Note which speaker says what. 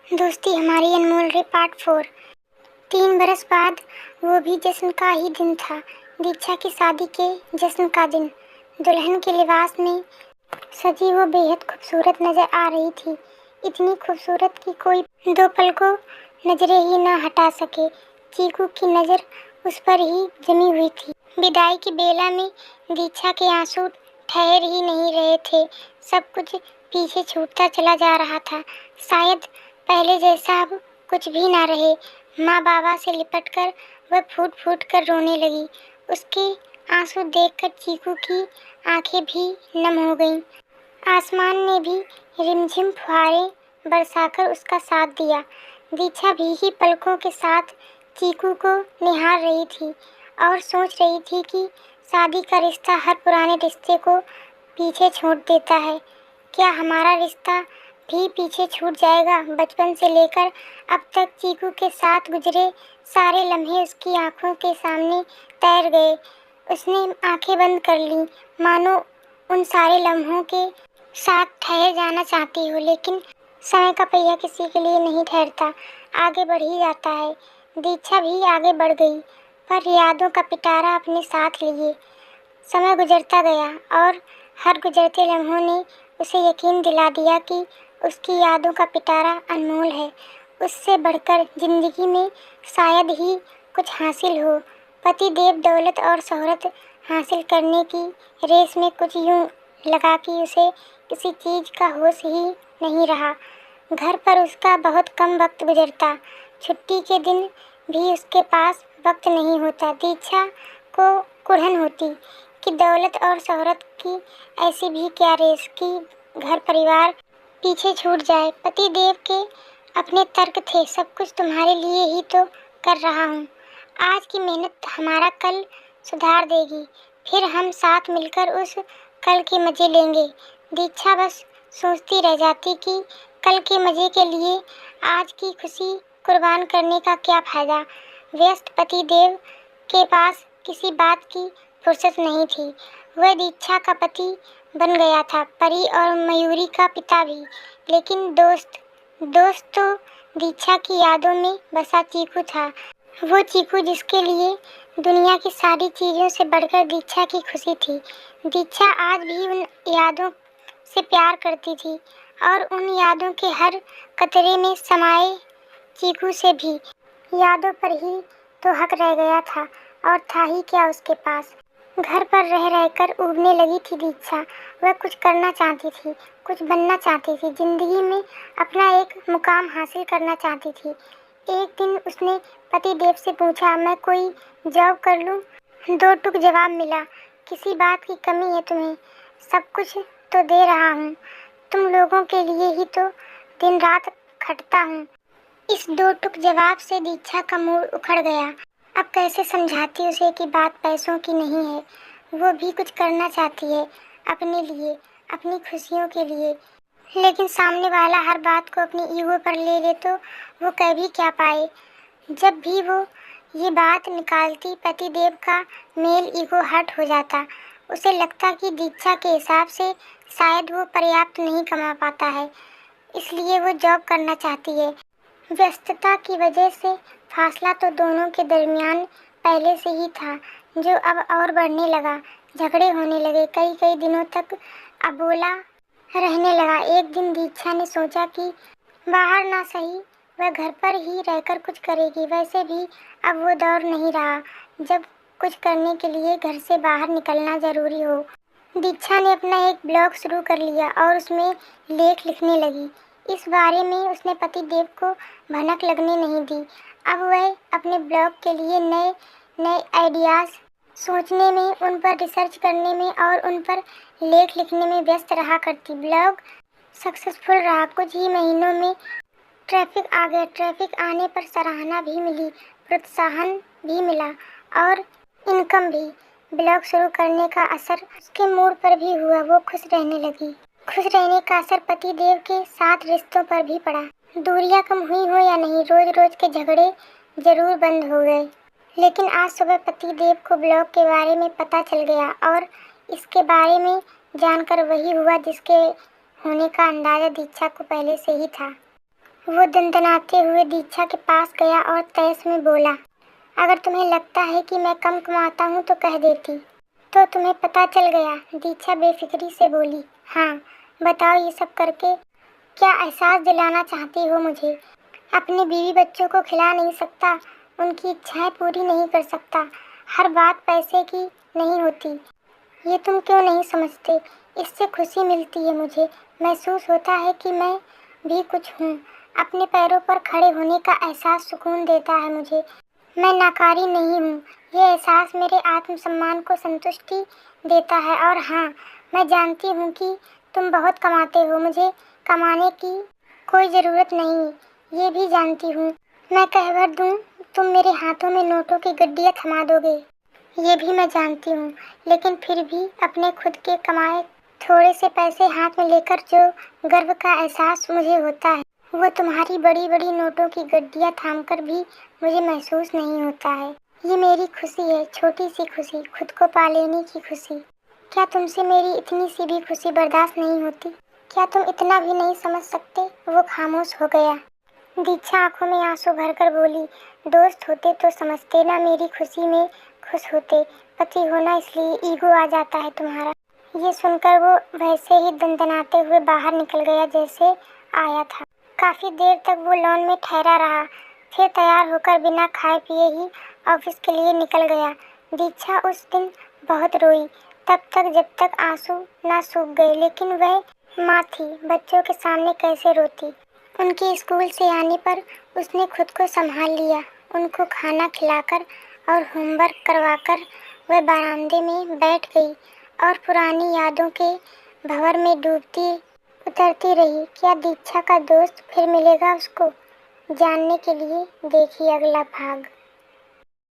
Speaker 1: दोस्ती हमारी अनमोल रे पार्ट 4। 3 बरस बाद वो भी जश्न का ही दिन था। दीक्षा की शादी के जश्न का दिन। दुल्हन के लिबास में सजी वो बेहद खूबसूरत नजर आ रही थी। इतनी खूबसूरत कि कोई दो पल को नजरें ही न हटा सके। चीकू की नज़र उस पर ही जमी हुई थी। विदाई की बेला में दीक्षा के आंसू ठहर ही नहीं रहे थे। सब कुछ पीछे छूटता चला जा रहा था। शायद पहले जैसा अब कुछ भी ना रहे। माँ बाबा से लिपटकर वह फूट फूट कर रोने लगी। उसके आंसू देखकर चीकू की आंखें भी नम हो गईं। आसमान ने भी रिमझिम फुहारें बरसाकर उसका साथ दिया। दीक्षा भी ही पलकों के साथ चीकू को निहार रही थी और सोच रही थी कि शादी का रिश्ता हर पुराने रिश्ते को पीछे छोड़ देता है। क्या हमारा रिश्ता भी पीछे छूट जाएगा? बचपन से लेकर अब तक चीकू के साथ गुजरे सारे लम्हे उसकी आंखों के सामने तैर गए। उसने आंखें बंद कर लीं, मानो उन सारे लम्हों के साथ ठहर जाना चाहती हो। लेकिन समय का पहिया किसी के लिए नहीं ठहरता, आगे बढ़ ही जाता है। दीक्षा भी आगे बढ़ गई, पर यादों का पिटारा अपने साथ लिए। समय गुजरता गया और हर गुजरते लम्हों ने उसे यकीन दिला दिया कि उसकी यादों का पिटारा अनमोल है। उससे बढ़कर जिंदगी में शायद ही कुछ हासिल हो। पति देव दौलत और शोहरत हासिल करने की रेस में कुछ यूं लगा कि उसे किसी चीज़ का होश ही नहीं रहा। घर पर उसका बहुत कम वक्त गुजरता। छुट्टी के दिन भी उसके पास वक्त नहीं होता। दीक्षा को कुढ़न होती कि दौलत और शोहरत की ऐसी भी क्या रेस कि घर परिवार पीछे छूट जाए। पति देव के अपने तर्क थे, सब कुछ तुम्हारे लिए ही तो कर रहा हूँ। आज की मेहनत हमारा कल सुधार देगी, फिर हम साथ मिलकर उस कल के मज़े लेंगे। दीक्षा बस सोचती रह जाती कि कल के मज़े के लिए आज की खुशी कुर्बान करने का क्या फ़ायदा। व्यस्त पति देव के पास किसी बात की फुर्सत नहीं थी। वह दीक्षा का पति बन गया था, परी और मयूरी का पिता भी। लेकिन दोस्त तो दीक्षा की यादों में बसा चीकू था। वो चीकू जिसके लिए दुनिया की सारी चीज़ों से बढ़कर दीक्षा की खुशी थी। दीक्षा आज भी उन यादों से प्यार करती थी और उन यादों के हर कतरे में समाये चीकू से भी। यादों पर ही तो हक रह गया था, और था ही क्या उसके पास। घर पर रह रहकर उबने लगी थी दीक्षा। वह कुछ करना चाहती थी, कुछ बनना चाहती थी, जिंदगी में अपना एक मुकाम हासिल करना चाहती थी। एक दिन उसने पति देव से पूछा, मैं कोई जॉब कर लूँ? दो टूक जवाब मिला, किसी बात की कमी है तुम्हें? सब कुछ तो दे रहा हूँ, तुम लोगों के लिए ही तो दिन रात खटता हूँ। इस दो टूक जवाब से दीक्षा का मूड उखड़ गया। अब कैसे समझाती उसे कि बात पैसों की नहीं है। वो भी कुछ करना चाहती है अपने लिए, अपनी खुशियों के लिए। लेकिन सामने वाला हर बात को अपनी ईगो पर ले ले तो वो कह भी क्या पाए। जब भी वो ये बात निकालती, पति देव का मेल ईगो हर्ट हो जाता। उसे लगता कि दीक्षा के हिसाब से शायद वो पर्याप्त नहीं कमा पाता है, इसलिए वो जॉब करना चाहती है। व्यस्तता की वजह से फासला तो दोनों के दरमियान पहले से ही था, जो अब और बढ़ने लगा। झगड़े होने लगे, कई कई दिनों तक अबोला रहने लगा। एक दिन दीक्षा ने सोचा कि बाहर ना सही, वह घर पर ही रहकर कुछ करेगी। वैसे भी अब वो दौर नहीं रहा जब कुछ करने के लिए घर से बाहर निकलना ज़रूरी हो। दीक्षा ने अपना एक ब्लॉग शुरू कर लिया और उसमें लेख लिखने लगी। इस बारे में उसने पति देव को भनक लगने नहीं दी। अब वह अपने ब्लॉग के लिए नए नए आइडियाज़ सोचने में, उन पर रिसर्च करने में और उन पर लेख लिखने में व्यस्त रहा करती। ब्लॉग सक्सेसफुल रहा। कुछ ही महीनों में ट्रैफिक आ गया। ट्रैफिक आने पर सराहना भी मिली, प्रोत्साहन भी मिला और इनकम भी। ब्लॉग शुरू करने का असर उसके मूड पर भी हुआ। वो खुश रहने लगी। खुश रहने का असर पति देव के साथ रिश्तों पर भी पड़ा। दूरियां कम हुई हो या नहीं, रोज रोज के झगड़े जरूर बंद हो गए। लेकिन आज सुबह पति देव को ब्लॉग के बारे में पता चल गया और इसके बारे में जानकर वही हुआ जिसके होने का अंदाज़ा दीक्षा को पहले से ही था। वो दंदनाते हुए दीक्षा के पास गया और तेज में बोला, अगर तुम्हें लगता है कि मैं कम कमाता हूँ तो कह देती। तो तुम्हें पता चल गया? दीक्षा बेफिक्री से बोली। हाँ, बताओ, ये सब करके क्या एहसास दिलाना चाहती हो मुझे? अपने बीवी बच्चों को खिला नहीं सकता, उनकी इच्छाएं पूरी नहीं कर सकता, हर बात पैसे की नहीं होती। ये तुम क्यों नहीं समझते? इससे खुशी मिलती है मुझे, महसूस होता है कि मैं भी कुछ हूँ। अपने पैरों पर खड़े होने का एहसास सुकून देता है मुझे। मैं नाकारी नहीं हूँ, ये एहसास मेरे आत्मसम्मान को संतुष्टि देता है। और हाँ, मैं जानती हूँ कि तुम बहुत कमाते हो, मुझे कमाने की कोई ज़रूरत नहीं, ये भी जानती हूँ। मैं कह भर दूँ, तुम मेरे हाथों में नोटों की गड्डियाँ थमा दोगे, ये भी मैं जानती हूँ। लेकिन फिर भी अपने खुद के कमाए थोड़े से पैसे हाथ में लेकर जो गर्व का एहसास मुझे होता है, वो तुम्हारी बड़ी बड़ी नोटों की गड्डियाँ थामकर भी मुझे महसूस नहीं होता है। ये मेरी खुशी है, छोटी सी खुशी, खुद को पा लेने की खुशी। क्या तुमसे मेरी इतनी सी भी खुशी बर्दाश्त नहीं होती? क्या तुम इतना भी नहीं समझ सकते? वो खामोश हो गया। दीक्षा आंखों में आंसू भरकर बोली, दोस्त होते तो समझते ना, मेरी खुशी में खुश होते। पति होना इसलिए ईगो आ जाता है तुम्हारा। ये सुनकर वो वैसे ही दंदनाते हुए बाहर निकल गया जैसे आया था। काफी देर तक वो लॉन में ठहरा रहा, फिर तैयार होकर बिना खाए पिए ही ऑफिस के लिए निकल गया। दीक्षा उस दिन बहुत रोई, तब तक जब तक आंसू ना सूख गए। लेकिन वह माँ थी, बच्चों के सामने कैसे रोती? उनके स्कूल से आने पर उसने खुद को संभाल लिया। उनको खाना खिलाकर और होमवर्क करवाकर वह बरामदे में बैठ गई और पुरानी यादों के भंवर में डूबती उतरती रही। क्या दीक्षा का दोस्त फिर मिलेगा उसको? जानने के लिए देखिए अगला भाग।